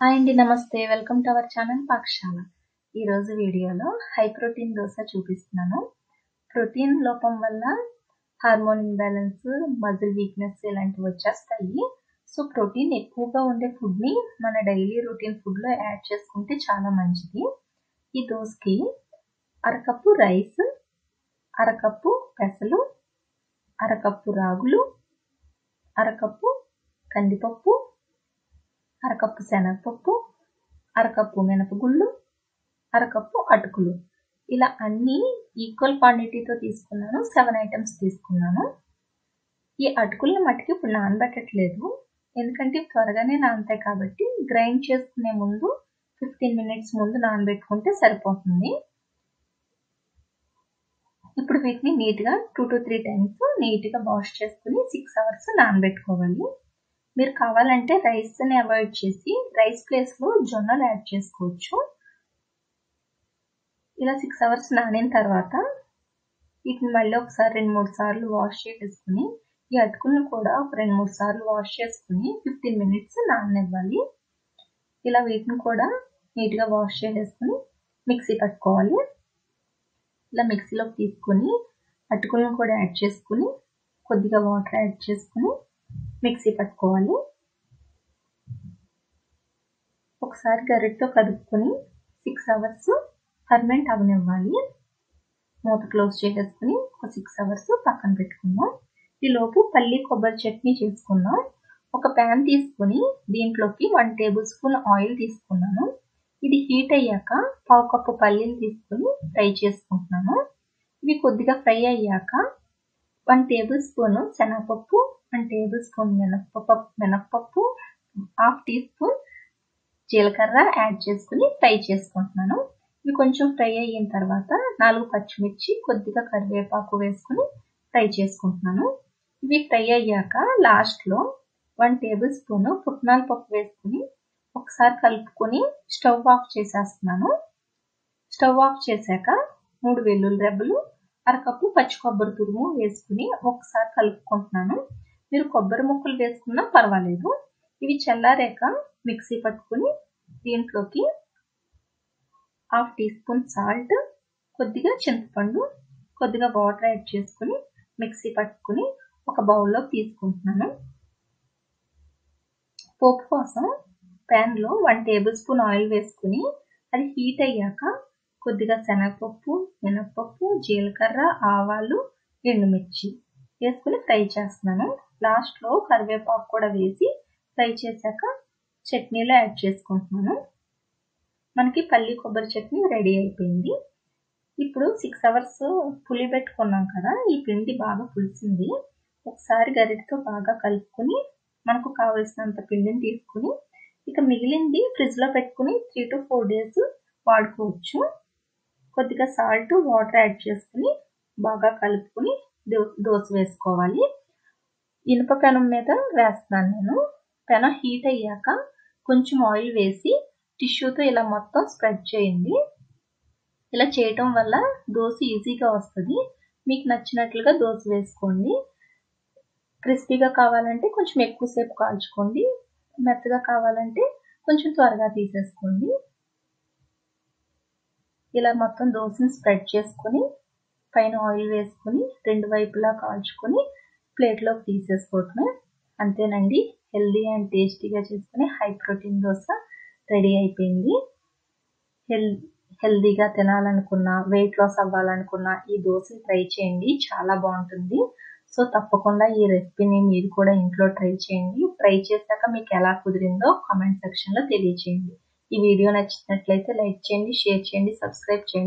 Hi అండి, నమస్తే. Welcome to our channel పాకశాల. ఈరోజు వీడియోలో హై ప్రోటీన్ దోశ చూపిస్తున్నాను. ప్రోటీన్ లోపం వల్ల హార్మోన్ ఇంబ్యాలెన్స్, మజిల్ వీక్నెస్ ఇలాంటివి వచ్చేస్తాయి. సో ప్రోటీన్ ఎక్కువగా ఉండే ఫుడ్ని మన డైలీ రొటీన్ ఫుడ్లో యాడ్ చేసుకుంటే చాలా మంచిది. ఈ దోశకి అరకప్పు రైస్, అరకప్పు పెసలు, అరకప్పు రాగులు, అరకప్పు కందిపప్పు, అరకప్పు శనగపప్పు, అరకప్పు మినపగుళ్ళు, అరకప్పు అటుకులు, ఇలా అన్నీ ఈక్వల్ క్వాంటిటీతో తీసుకున్నాను. 7 ఐటమ్స్ తీసుకున్నాను. ఈ అటుకులను మట్టుకి ఇప్పుడు నానబెట్టట్లేదు, ఎందుకంటే త్వరగానే నానతాయి కాబట్టి గ్రైండ్ చేసుకునే ముందు 15 మినిట్స్ ముందు నానబెట్టుకుంటే సరిపోతుంది. ఇప్పుడు వీటిని నీట్గా 2 to 3 టైమ్స్ నీట్గా వాష్ చేసుకుని 6 hours నానబెట్టుకోవాలి. మీరు కావాలంటే రైస్ని అవాయిడ్ చేసి రైస్ ప్లేస్లో జొన్నలు యాడ్ చేసుకోవచ్చు. ఇలా 6 hours నానిన తర్వాత వీటిని మళ్ళీ ఒకసారి 2-3 సార్లు వాష్ చేసేసుకుని ఈ అటుకులను కూడా ఒక 2-3 సార్లు వాష్ చేసుకుని 15 మినిట్స్ నాననివ్వాలి. ఇలా వీటిని కూడా నీట్గా వాష్ చేసేసుకుని మిక్సీ పట్టుకోవాలి. ఇలా మిక్సీలోకి తీసుకొని అటుకులను కూడా యాడ్ చేసుకుని కొద్దిగా వాటర్ యాడ్ చేసుకుని మిక్సీ పట్టుకోవాలి. ఒకసారి గరిటెతో కలుపుకొని 6 hours ఫర్మెంట్ అవనివ్వాలి. మూత క్లోజ్ చేసేసుకుని ఒక 6 hours పక్కన పెట్టుకుందాం. ఈలోపు పల్లి కొబ్బరి చట్నీ చేసుకుందాం. ఒక ప్యాన్ తీసుకుని దీంట్లోకి 1 tablespoon ఆయిల్ తీసుకున్నాను. ఇది హీట్ అయ్యాక 1/2 cup పల్లీలు తీసుకుని ఫ్రై చేసుకుంటున్నాను. ఇవి కొద్దిగా ఫ్రై అయ్యాక 1 tablespoon శనగపప్పు, 1 tablespoon మినప్పప్పు, 1/2 teaspoon జీలకర్ర యాడ్ చేసుకుని ఫ్రై చేసుకుంటున్నాను. ఇవి కొంచెం ఫ్రై అయిన తర్వాత 4 పచ్చిమిర్చి, కొద్దిగా కరివేపాకు వేసుకుని ఫ్రై చేసుకుంటున్నాను. ఇవి ఫ్రై అయ్యాక లాస్ట్లో 1 tablespoon పుట్నాల పప్పు వేసుకుని ఒకసారి కలుపుకొని స్టవ్ ఆఫ్ చేసేస్తున్నాను. స్టవ్ ఆఫ్ చేశాక 3 వెల్లుల్లి రెబ్బలు, అరకప్పు పచ్చి కొబ్బరి తురుము వేసుకుని ఒకసారి కలుపుకుంటున్నాను. మీరు కొబ్బరి ముక్కలు వేసుకున్నా పర్వాలేదు. ఇవి చల్లారాక మిక్సీ పట్టుకుని దీంట్లోకి 1/2 teaspoon సాల్ట్, కొద్దిగా చింతపండు, కొద్దిగా వాటర్ యాడ్ చేసుకుని మిక్సీ పట్టుకుని ఒక బౌల్లో తీసుకుంటున్నాను. పోపు కోసం ప్యాన్లో 1 tablespoon ఆయిల్ వేసుకుని అది హీట్ అయ్యాక కొద్దిగా శనగపప్పు, మినప్పప్పు, జీలకర్ర, ఆవాలు, ఎండుమిర్చి వేసుకుని ఫ్రై చేస్తున్నాను. లాస్ట్లో కరివేపాకు కూడా వేసి ఫ్రై చేశాక చట్నీలో యాడ్ చేసుకుంటున్నాను. మనకి పల్లి కొబ్బరి చట్నీ రెడీ అయిపోయింది. ఇప్పుడు 6 hours పులియబెట్టుకున్నాం కదా, ఈ పిండి బాగా పులిసింది. ఒకసారి గరిటెతో బాగా కలుపుకొని మనకు కావలసినంత పిండిని తీసుకుని ఇక మిగిలింది ఫ్రిడ్జ్లో పెట్టుకుని 3 to 4 days వాడుకోవచ్చు. కొద్దిగా సాల్ట్, వాటర్ యాడ్ చేసుకుని బాగా కలుపుకుని దోశ వేసుకోవాలి. ఇనుప పెనం మీద వేస్తున్నాను నేను. పెనం హీట్ అయ్యాక కొంచెం ఆయిల్ వేసి టిష్యూతో ఇలా మొత్తం స్ప్రెడ్ చేయండి. ఇలా చేయటం వల్ల దోశ ఈజీగా వస్తుంది. మీకు నచ్చినట్లుగా దోశ వేసుకోండి. క్రిస్పీగా కావాలంటే కొంచెం ఎక్కువసేపు కాల్చుకోండి, మెత్తగా కావాలంటే కొంచెం త్వరగా తీసేసుకోండి. ఇలా మొత్తం దోశని స్ప్రెడ్ చేసుకొని పైన ఆయిల్ వేసుకొని 2 వైపులా కాల్చుకొని ప్లేట్లోకి తీసేసుకోవటమే. అంతేనండి, హెల్దీ అండ్ టేస్టీగా చేసుకుని హై ప్రోటీన్ దోశ రెడీ అయిపోయింది. హెల్దీగా తినాలనుకున్నా, వెయిట్ లాస్ అవ్వాలనుకున్నా ఈ దోశని ట్రై చేయండి, చాలా బాగుంటుంది. సో తప్పకుండా ఈ రెసిపీని మీరు కూడా ఇంట్లో ట్రై చేయండి. ట్రై చేశాక మీకు ఎలా కుదిరిందో కామెంట్ సెక్షన్లో తెలియచేయండి. ఈ వీడియో నచ్చినట్లయితే లైక్ చేయండి, షేర్ చేయండి, సబ్స్క్రైబ్ చేయండి.